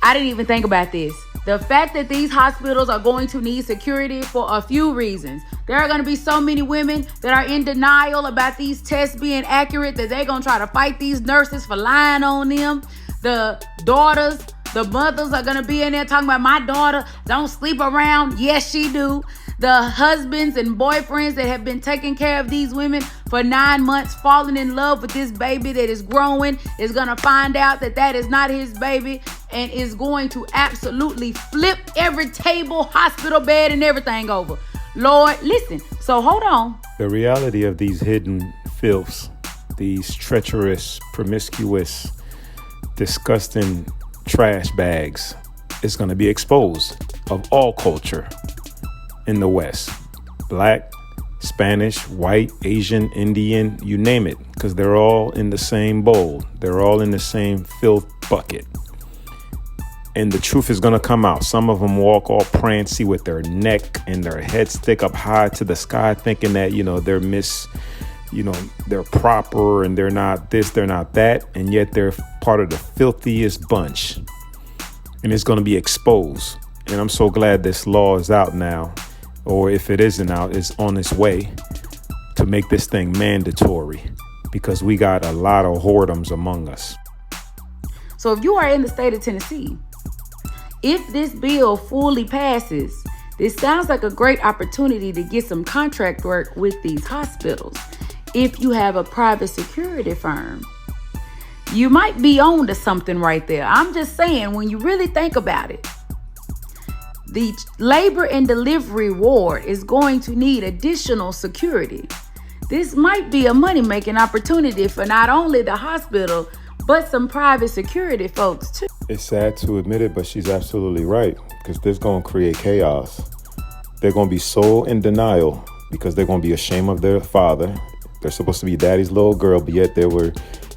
I didn't even think about this. The fact that these hospitals are going to need security for a few reasons. There are going to be so many women that are in denial about these tests being accurate that they're going to try to fight these nurses for lying on them. The daughters, the mothers are going to be in there talking about, my daughter don't sleep around. Yes, she do. The husbands and boyfriends that have been taking care of these women for 9 months, falling in love with this baby that is growing, is going to find out that that is not his baby and is going to absolutely flip every table, hospital bed, and everything over. Lord, listen. So hold on. The reality of these hidden filths, these treacherous, promiscuous, disgusting trash bags is going to be exposed of all culture in the West. Black, Spanish, white, Asian, Indian, you name it, because they're all in the same bowl. They're all in the same filth bucket. And the truth is going to come out. Some of them walk all prancy with their neck and their head stick up high to the sky, thinking that, they're proper and they're not this, they're not that. And yet they're part of the filthiest bunch. And it's going to be exposed. And I'm so glad this law is out now. Or if it isn't out, it's on its way to make this thing mandatory. Because we got a lot of whoredoms among us. So if you are in the state of Tennessee, if this bill fully passes, this sounds like a great opportunity to get some contract work with these hospitals. If you have a private security firm, you might be on to something right there. I'm just saying, when you really think about it, the labor and delivery ward is going to need additional security. This might be a money-making opportunity for not only the hospital, but some private security folks too. It's sad to admit it, but she's absolutely right, because this is going to create chaos. They're going to be so in denial because they're going to be ashamed of their father. They're supposed to be daddy's little girl, but yet they were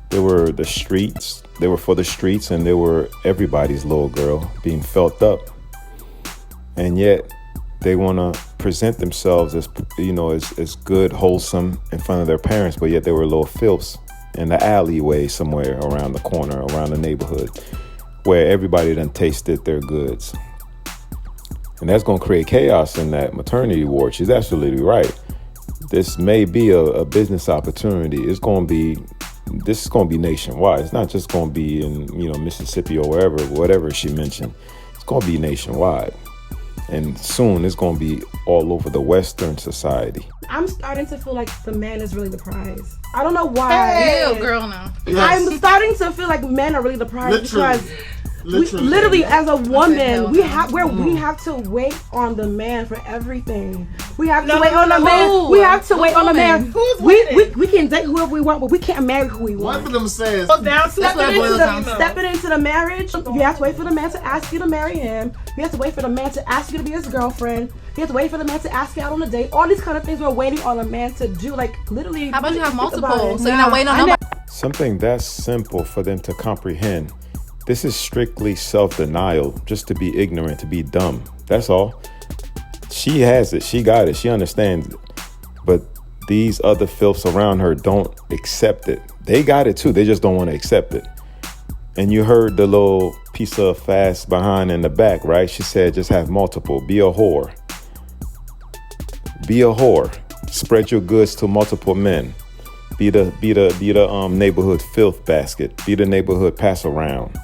the streets. They were for the streets, and they were everybody's little girl being felt up. And yet they want to present themselves as, as good, wholesome in front of their parents, but yet they were little filths in the alleyway somewhere around the corner, around the neighborhood, where everybody done tasted their goods. And that's going to create chaos in that maternity ward. She's absolutely right. This may be a business opportunity. This is going to be nationwide. It's not just going to be in, Mississippi or whatever she mentioned. It's going to be nationwide. And soon it's going to be all over the Western society. I'm starting to feel like the man is really the prize. I don't know why. Hey, girl, no. Yes. I'm starting to feel like men are really the prize because literally as a woman, we have to wait on the man for everything. We have to wait on the man. We have to wait on the man. We can date whoever we want, but we can't marry who we want. One of them says, stepping into the marriage, you have to wait for the man to ask you to marry him. You have to wait for the man to ask you to be his girlfriend. You have to wait for the man to ask you out on a date. All these kind of things we're waiting on a man to do. Like, literally. How about you have multiple? So you're not waiting on nobody. Something that's simple for them to comprehend. This is strictly self-denial, just to be ignorant, to be dumb. That's all. She has it. She got it. She understands it. But these other filths around her don't accept it. They got it too. They just don't want to accept it. And you heard the little piece of fast behind in the back, right? She said, just have multiple. Be a whore. Be a whore. Spread your goods to multiple men. Be the neighborhood filth basket. Be the neighborhood pass around.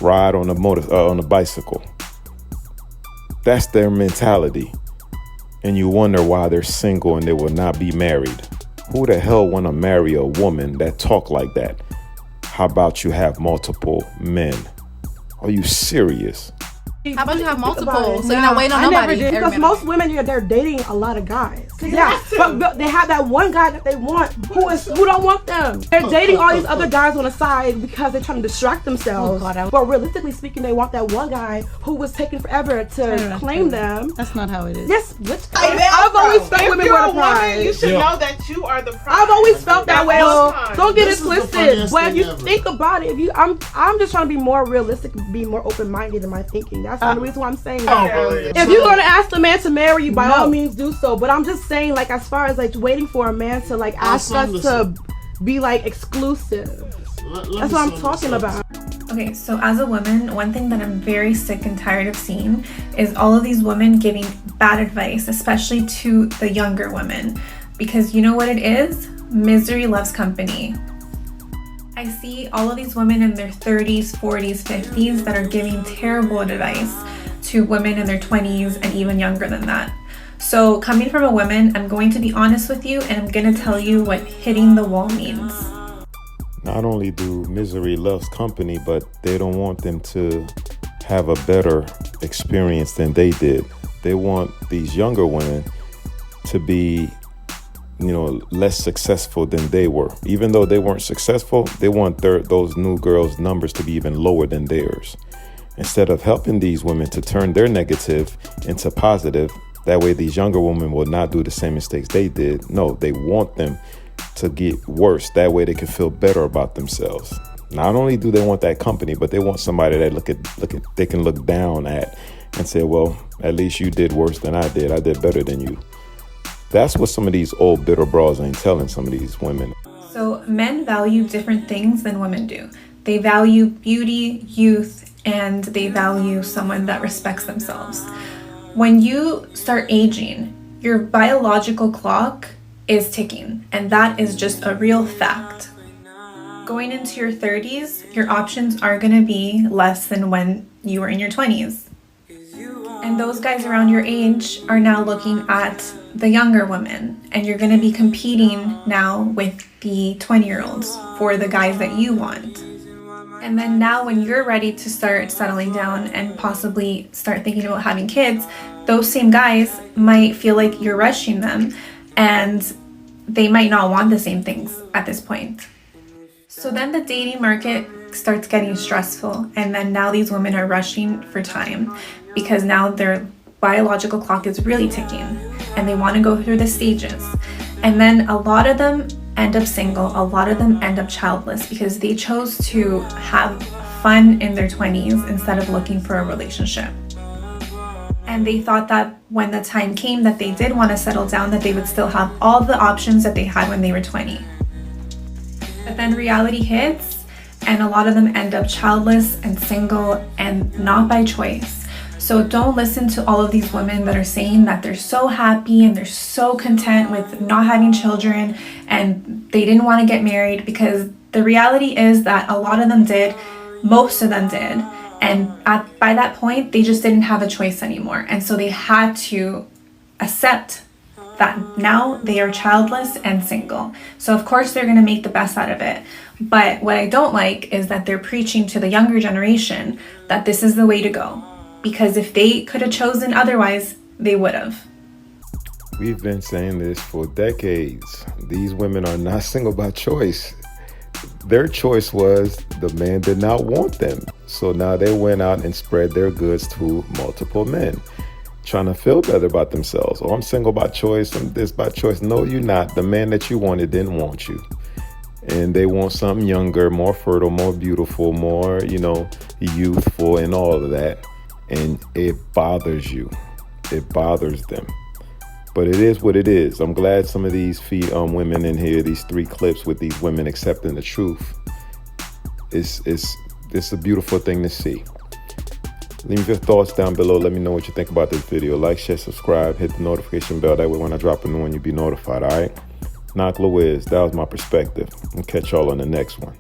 Ride on a bicycle. That's their mentality. And you wonder why they're single and they will not be married. Who the hell want to marry a woman that talk like that? How about you have multiple men? Are you serious? How about you have multiple? So you're not waiting on nobody. I never did, because most women they're dating a lot of guys. Yeah, but they have that one guy that they want who don't want them. They're dating all these other guys on the side because they're trying to distract themselves. But realistically speaking, they want that one guy who was taking forever to claim them. That's not how it is. Yes, I've always felt women were the prize. You should know that you are the prize. I've always felt that way. Don't get it twisted. But if you think about it, I'm just trying to be more realistic, be more open-minded in my thinking. That's the only reason why I'm saying that. If you're gonna ask the man to marry you, by all means do so. But I'm just saying, like, as far as like waiting for a man to like ask us to be like exclusive. That's what I'm talking about. Okay, so as a woman, one thing that I'm very sick and tired of seeing is all of these women giving bad advice, especially to the younger women. Because you know what it is? Misery loves company. I see all of these women in their 30s, 40s, 50s that are giving terrible advice to women in their 20s and even younger than that. So coming from a woman, I'm going to be honest with you and I'm going to tell you what hitting the wall means. Not only do misery loves company, but they don't want them to have a better experience than they did. They want these younger women to be, less successful than they were. Even though they weren't successful, they want those new girls' numbers to be even lower than theirs. Instead of helping these women to turn their negative into positive, that way these younger women will not do the same mistakes they did. No, they want them to get worse. That way they can feel better about themselves. Not only do they want that company, but they want somebody that they can look down at and say, well, at least you did worse than I did. I did better than you. That's what some of these old bitter bras ain't telling some of these women. So men value different things than women do. They value beauty, youth, and they value someone that respects themselves. When you start aging, your biological clock is ticking, and that is just a real fact. Going into your 30s, your options are going to be less than when you were in your 20s. And those guys around your age are now looking at the younger women, and you're going to be competing now with the 20-year-olds for the guys that you want. And then now when you're ready to start settling down and possibly start thinking about having kids, those same guys might feel like you're rushing them and they might not want the same things at this point. So then the dating market starts getting stressful, and then now these women are rushing for time because now their biological clock is really ticking and they want to go through the stages. And then a lot of them end up single, a lot of them end up childless because they chose to have fun in their 20s instead of looking for a relationship. And they thought that when the time came that they did want to settle down, that they would still have all the options that they had when they were 20. But then reality hits, and a lot of them end up childless and single, and not by choice. So don't listen to all of these women that are saying that they're so happy and they're so content with not having children and they didn't want to get married, because the reality is that a lot of them did, most of them did. And by that point, they just didn't have a choice anymore. And so they had to accept that now they are childless and single. So of course they're going to make the best out of it. But what I don't like is that they're preaching to the younger generation that this is the way to go. Because if they could have chosen otherwise, they would have. We've been saying this for decades. These women are not single by choice. Their choice was the man did not want them. So now they went out and spread their goods to multiple men, trying to feel better about themselves. Oh, I'm single by choice, I'm this by choice. No, you're not. The man that you wanted didn't want you. And they want something younger, more fertile, more beautiful, more, youthful and all of that. And it bothers you. It bothers them. But it is what it is. I'm glad some of these women in here, these 3 clips with these women accepting the truth. It's a beautiful thing to see. Leave your thoughts down below. Let me know what you think about this video. Like, share, subscribe, hit the notification bell. That way when I drop a new one, you'll be notified, all right? Knock Louise, that was my perspective. I'll catch y'all on the next one.